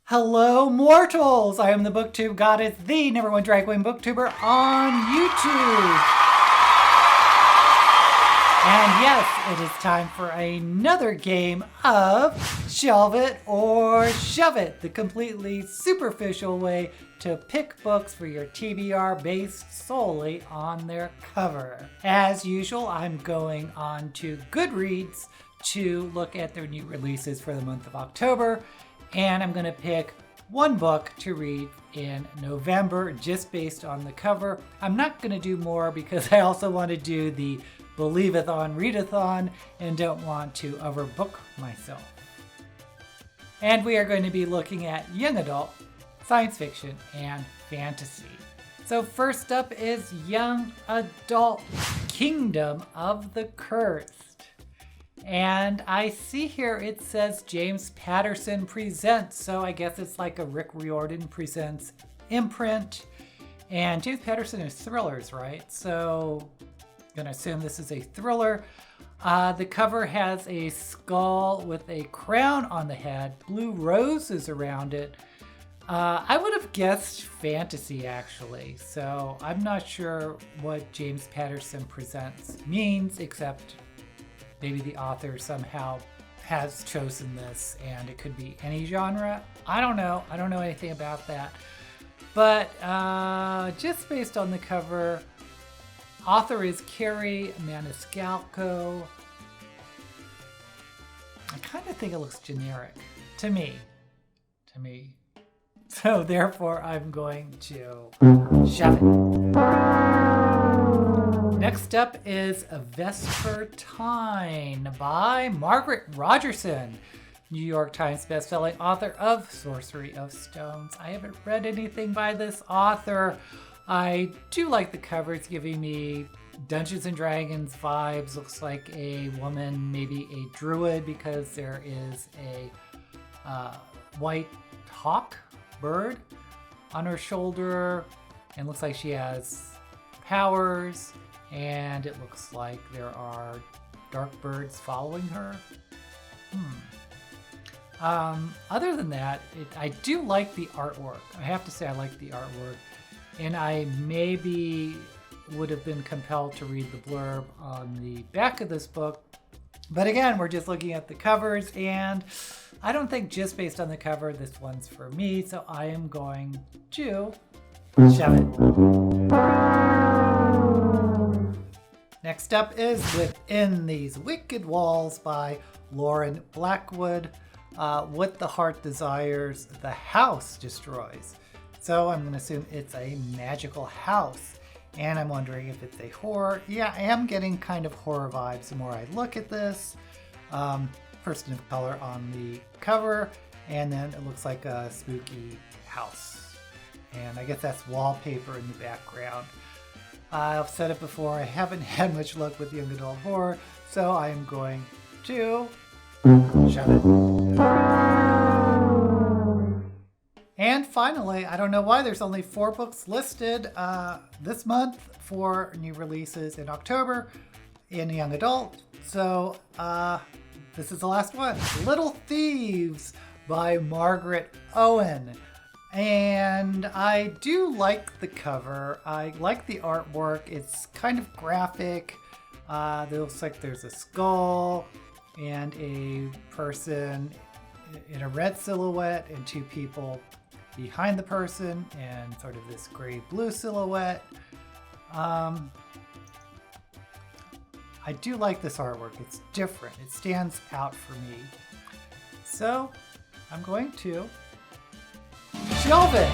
Hello, mortals! I am the booktube goddess, the #1 drag queen booktuber on YouTube. And yes, it is time for another game of Shelve It or Shove It, the completely superficial way to pick books for your TBR based solely on their cover. As usual, I'm going on to Goodreads to look at their new releases for the month of October. And I'm going to pick one book to read in November just based on the cover. I'm not going to do more because I also want to do the Believe-a-thon, read-a-thon, and don't want to overbook myself. And we are going to be looking at young adult, science fiction, and fantasy. So first up is young adult, Kingdom of the Cursed. And I see here it says James Patterson Presents, so I guess it's like a Rick Riordan Presents imprint. And James Patterson is thrillers, right? So I'm gonna assume this is a thriller. The cover has a skull with a crown on the head, blue roses around it. I would have guessed fantasy actually, so I'm not sure what James Patterson Presents means, except maybe the author somehow has chosen this and it could be any genre. I don't know. I don't know anything about that. But just based on the cover, author is Carrie Maniscalco. I kind of think it looks generic to me. So therefore I'm going to shove it. Next up is Vespertine by Margaret Rogerson, New York Times bestselling author of Sorcery of Stones. I haven't read anything by this author. I do like the cover. It's giving me Dungeons and Dragons vibes. Looks like a woman, maybe a druid, because there is a white hawk bird on her shoulder, and looks like she has powers. And it looks like there are dark birds following her. Other than that, I do like the artwork. I have to say I like the artwork. And I maybe would have been compelled to read the blurb on the back of this book. But again, we're just looking at the covers, and I don't think just based on the cover, this one's for me. So I am going to shove it. Next up is Within These Wicked Walls by Lauren Blackwood. What the heart desires, the house destroys. So I'm going to assume it's a magical house. And I'm wondering if it's a horror. Yeah, I am getting kind of horror vibes the more I look at this. Person of color on the cover. And then it looks like a spooky house. And I guess that's wallpaper in the background. I've said it before, I haven't had much luck with young adult horror, so I am going to shove it. And finally, I don't know why there's only 4 books listed this month for new releases in October in young adult. So this is the last one. Little Thieves by Margaret Owen. And I do like the cover. I like the artwork. It's kind of graphic. It looks like there's a skull and a person in a red silhouette and 2 people behind the person and sort of this gray-blue silhouette. I do like this artwork. It's different. It stands out for me. So I'm going to shelve it.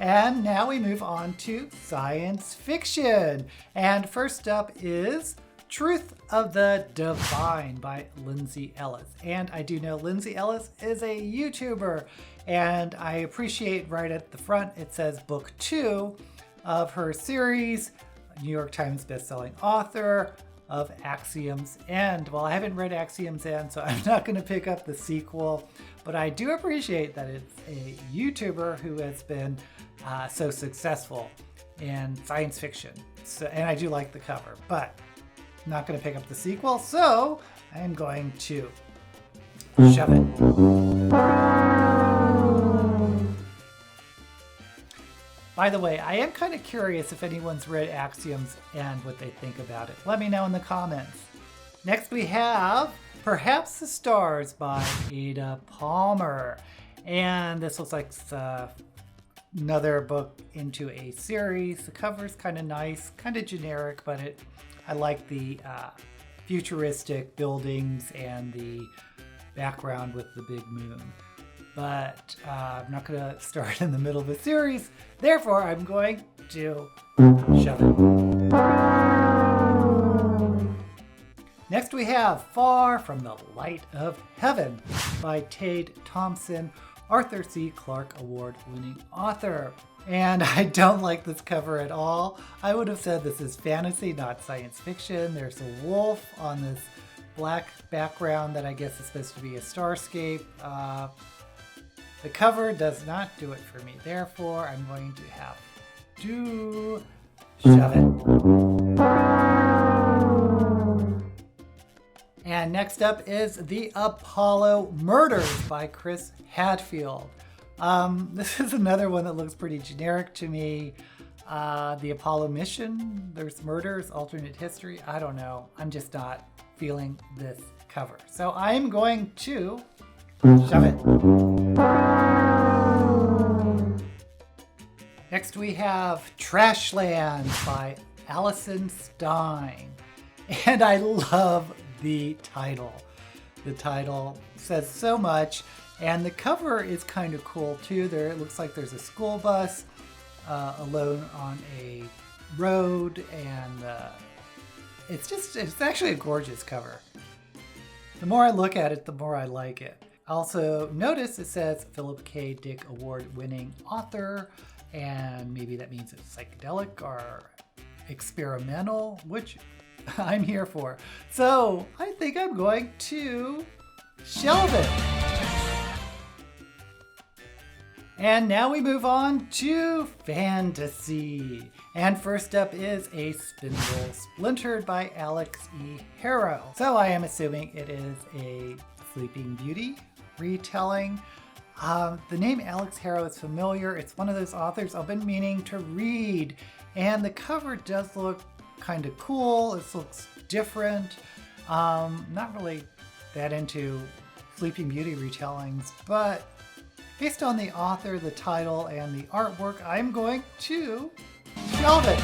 And now we move on to science fiction. And first up is Truth of the Divine by Lindsay Ellis. And I do know Lindsay Ellis is a YouTuber, and I appreciate right at the front it says book 2 of her series, New York Times bestselling author of Axiom's End. Well, I haven't read Axiom's End, so I'm not going to pick up the sequel, but I do appreciate that it's a YouTuber who has been so successful in science fiction. So, and I do like the cover, but I'm not going to pick up the sequel, so I'm going to shove it. By the way, I am kind of curious if anyone's read Axioms and what they think about it. Let me know in the comments. Next we have Perhaps the Stars by Ada Palmer. And this looks like another book into a series. The cover's kind of nice, kind of generic, but I like the futuristic buildings and the background with the big moon. But I'm not going to start in the middle of a series. Therefore, I'm going to shove it. Next we have Far from the Light of Heaven by Tade Thompson, Arthur C. Clarke Award-winning author. And I don't like this cover at all. I would have said this is fantasy, not science fiction. There's a wolf on this black background that I guess is supposed to be a starscape. The cover does not do it for me. Therefore, I'm going to have to shove it. And next up is The Apollo Murders by Chris Hadfield. This is another one that looks pretty generic to me. The Apollo mission, there's murders, alternate history. I don't know. I'm just not feeling this cover. So I'm going to shove it. Next we have Trashland by Allison Stein. And I love the title. The title says so much, and the cover is kind of cool too. It looks like there's a school bus alone on a road, and it's actually a gorgeous cover. The more I look at it, the more I like it. Also, notice it says Philip K. Dick Award-winning author, and maybe that means it's psychedelic or experimental, which I'm here for. So I think I'm going to shelve it. And now we move on to fantasy. And first up is A Spindle Splintered by Alex E. Harrow. So I am assuming it is a Sleeping Beauty retelling. The name Alex Harrow is familiar. It's one of those authors I've been meaning to read. And the cover does look kind of cool. It looks different. Not really that into Sleeping Beauty retellings, but based on the author, the title, and the artwork, I'm going to shelve it.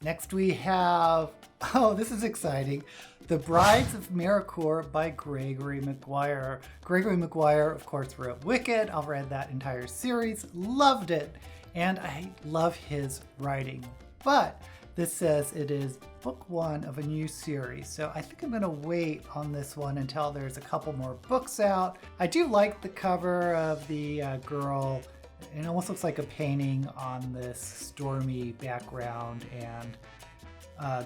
Next we have, oh, this is exciting, The Brides of Maricourt by Gregory Maguire. Gregory Maguire, of course, wrote Wicked. I've read that entire series, loved it, and I love his writing. But this says it is book one of a new series, so I think I'm going to wait on this one until there's a couple more books out. I do like the cover of the girl. It almost looks like a painting on this stormy background, and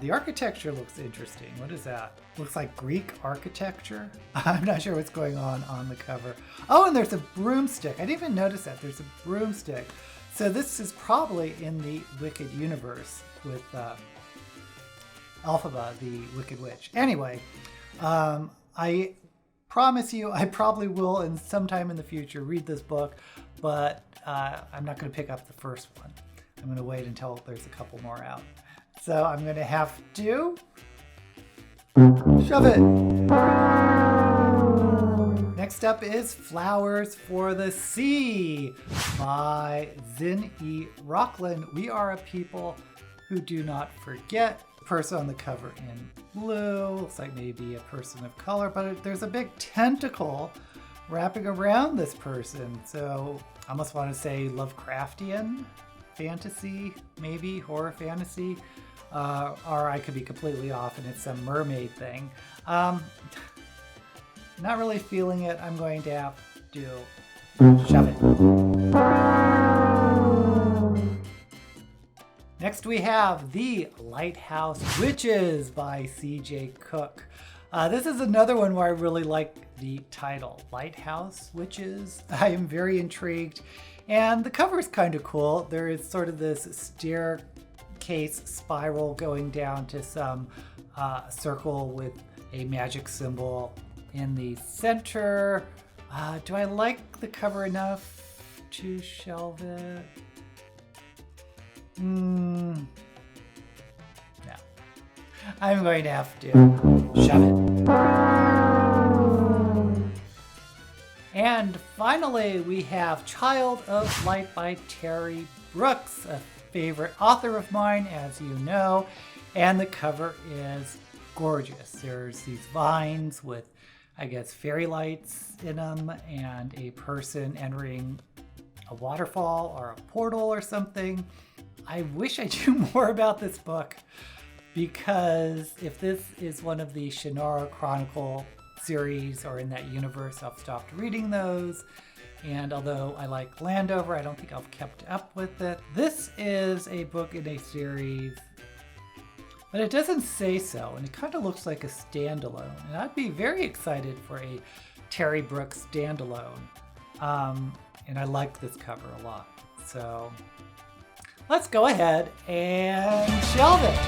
the architecture looks interesting. What is that? Looks like Greek architecture. I'm not sure what's going on the cover. Oh, and there's a broomstick. I didn't even notice that. There's a broomstick. So this is probably in the Wicked universe with Elphaba, the Wicked Witch. Anyway, I promise you I probably will in sometime in the future read this book, but I'm not going to pick up the first one. I'm going to wait until there's a couple more out. So I'm going to have to shove it. Next up is Flowers for the Sea by Zin E. Rockland. We are a people who do not forget. The person on the cover in blue looks like maybe a person of color, but there's a big tentacle wrapping around this person. So I almost want to say Lovecraftian fantasy, maybe horror fantasy, or I could be completely off and it's some mermaid thing. Not really feeling it. I'm going to have to shove it. Next we have The Lighthouse Witches by C.J. Cook. This is another one where I really like the title, Lighthouse Witches. I am very intrigued, and the cover is kind of cool. There is sort of this staircase spiral going down to some circle with a magic symbol in the center. Do I like the cover enough to shelve it? No. I'm going to have to shove it. And finally, we have Child of Light by Terry Brooks, a favorite author of mine, as you know. And the cover is gorgeous. There's these vines with, I guess, fairy lights in them, and a person entering a waterfall or a portal or something. I wish I knew more about this book, because if this is one of the Shannara Chronicle series or in that universe, I've stopped reading those. And although I like Landover, I don't think I've kept up with it. This is a book in a series, but it doesn't say so, and it kind of looks like a standalone. And I'd be very excited for a Terry Brooks standalone. And I like this cover a lot. So let's go ahead and shelve it.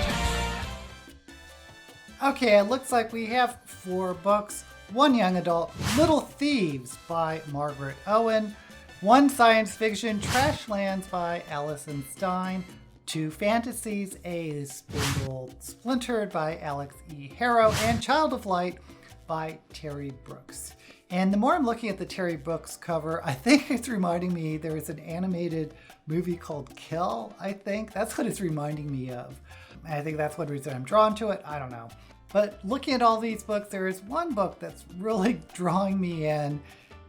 Okay, it looks like we have 4 books. 1 young adult, Little Thieves by Margaret Owen. 1 science fiction, Trashlands by Alison Stein. 2 fantasies, A Spindle Splintered by Alex E. Harrow. And Child of Light by Terry Brooks. And the more I'm looking at the Terry Brooks cover, I think it's reminding me there is an animated movie called Kill, I think. That's what it's reminding me of. And I think that's one reason I'm drawn to it. I don't know. But looking at all these books, there is one book that's really drawing me in,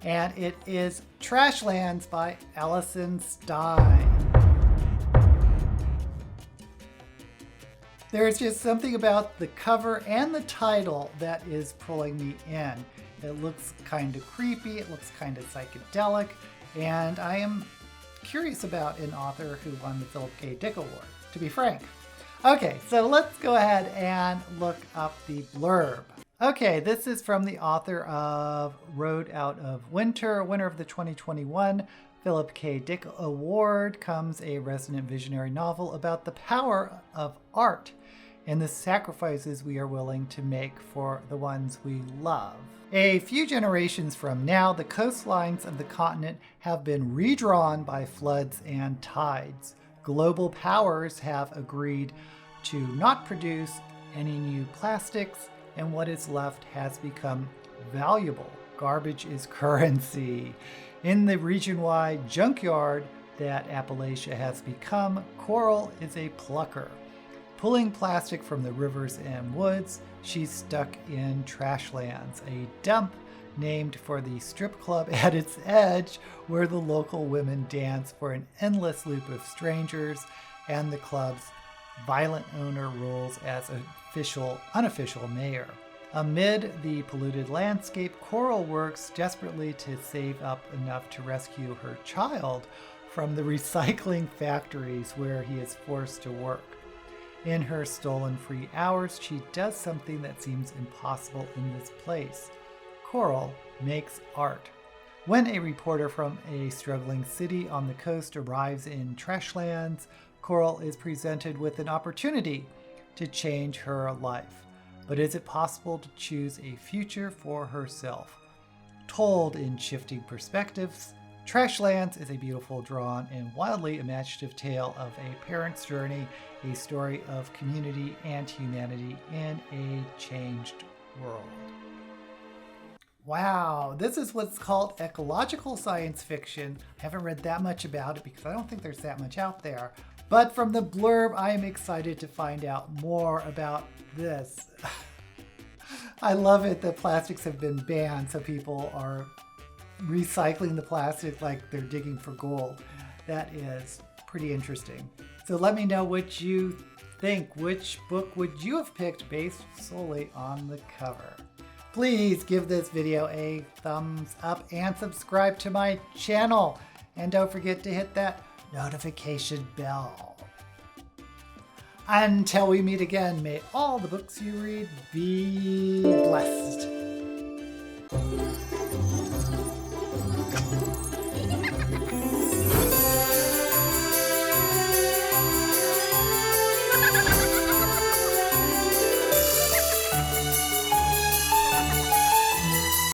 and it is Trashlands by Alison Stein. There's just something about the cover and the title that is pulling me in. It looks kind of creepy, it looks kind of psychedelic, and I am curious about an author who won the Philip K. Dick Award, to be frank. Okay, so let's go ahead and look up the blurb. Okay, this is from the author of Road Out of Winter, winner of the 2021 Philip K. Dick Award. Comes a resonant visionary novel about the power of art and the sacrifices we are willing to make for the ones we love. A few generations from now, the coastlines of the continent have been redrawn by floods and tides. Global powers have agreed to not produce any new plastics, and what is left has become valuable. Garbage is currency. In the region-wide junkyard that Appalachia has become, Coral is a plucker. Pulling plastic from the rivers and woods, she's stuck in Trashlands, a dump named for the strip club at its edge, where the local women dance for an endless loop of strangers, and the club's violent owner rules as unofficial mayor. Amid the polluted landscape, Coral works desperately to save up enough to rescue her child from the recycling factories where he is forced to work. In her stolen free hours, she does something that seems impossible in this place. Coral makes art. When a reporter from a struggling city on the coast arrives in Trashlands, Coral is presented with an opportunity to change her life. But is it possible to choose a future for herself? Told in shifting perspectives, Trashlands is a beautiful, drawn, and wildly imaginative tale of a parent's journey, a story of community and humanity in a changed world. Wow, this is what's called ecological science fiction. I haven't read that much about it because I don't think there's that much out there. But from the blurb, I am excited to find out more about this. I love it that plastics have been banned, so people are recycling the plastic like they're digging for gold. That is pretty interesting. So let me know what you think. Which book would you have picked based solely on the cover? Please give this video a thumbs up and subscribe to my channel. And don't forget to hit that notification bell. Until we meet again, may all the books you read be blessed.